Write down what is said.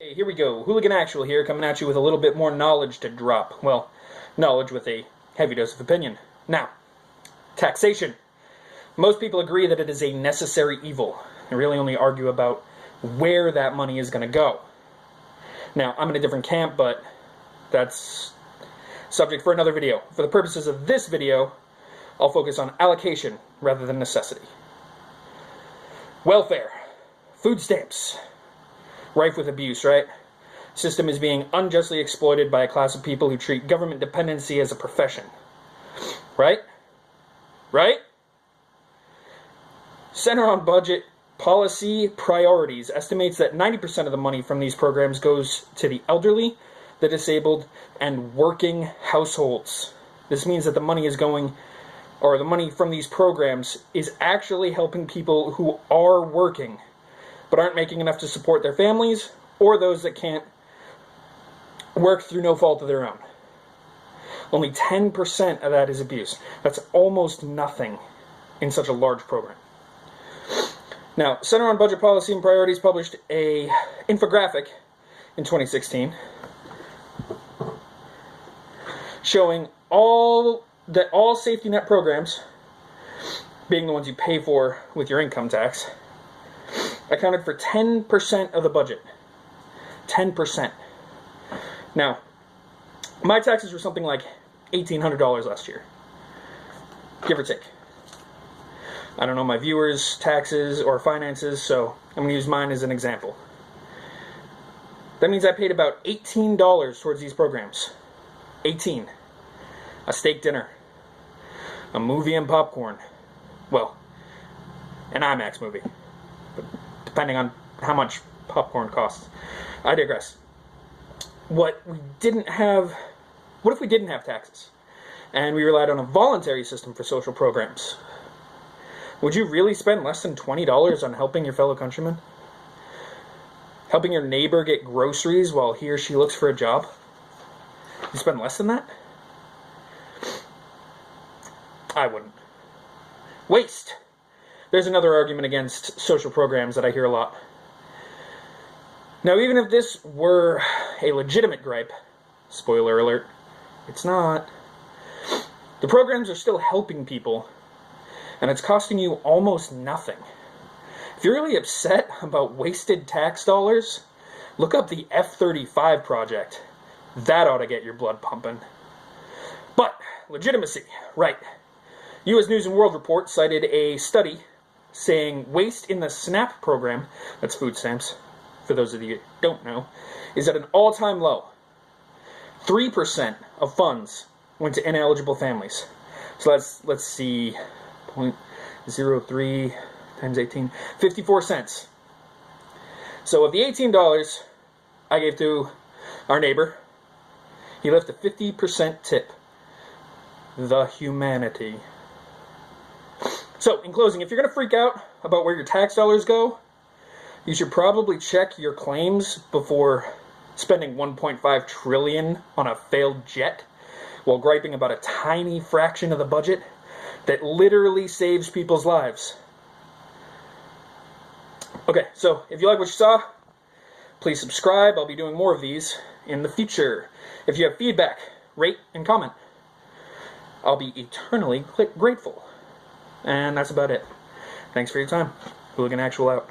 Hey, here we go. Hooligan Actual here, coming at you with a little bit more knowledge to drop. Well, knowledge with a heavy dose of opinion. Now, taxation. Most people agree that it is a necessary evil. They really only argue about where that money is going to go. Now, I'm in a different camp, but that's subject for another video. For the purposes of this video, I'll focus on allocation rather than necessity. Welfare. Food stamps. Rife with abuse, right? System is being unjustly exploited by a class of people who treat government dependency as a profession. Right? Right? Center on Budget Policy Priorities estimates that 90% of the money from these programs goes to the elderly, the disabled, and working households. This means that the money is going, or the money from these programs is actually helping people who are working but aren't making enough to support their families, or those that can't work through no fault of their own. Only 10% of that is abuse. That's almost nothing in such a large program. Now, Center on Budget Policy and Priorities published an infographic in 2016 showing all safety net programs, being the ones you pay for with your income tax, accounted for 10% of the budget. 10%. Now, my taxes were something like $1,800 last year, give or take. I don't know my viewers' taxes or finances, so I'm going to use mine as an example. That means I paid about $18 towards these programs. 18. A steak dinner. A movie and popcorn. Well, an IMAX movie. But depending on how much popcorn costs. I digress. What if we didn't have taxes and we relied on a voluntary system for social programs? Would you really spend less than $20 on helping your fellow countrymen? Helping your neighbor get groceries while he or she looks for a job? You spend less than that? I wouldn't. Waste. There's another argument against social programs that I hear a lot. Now, even if this were a legitimate gripe, spoiler alert, it's not. The programs are still helping people, and it's costing you almost nothing. If you're really upset about wasted tax dollars, look up the F-35 project. That ought to get your blood pumping. But, legitimacy, right. U.S. News and World Report cited a study saying waste in the SNAP program, that's food stamps, for those of you who don't know, is at an all-time low. 3% of funds went to ineligible families. So let's see, 0.03 times 18, 54 cents. So of the $18 I gave to our neighbor, he left a 50% tip. The humanity. So, in closing, if you're going to freak out about where your tax dollars go, you should probably check your claims before spending $1.5 trillion on a failed jet while griping about a tiny fraction of the budget that literally saves people's lives. Okay, so if you like what you saw, please subscribe. I'll be doing more of these in the future. If you have feedback, rate and comment. I'll be eternally grateful. And that's about it. Thanks for your time. Hooligan Actual out.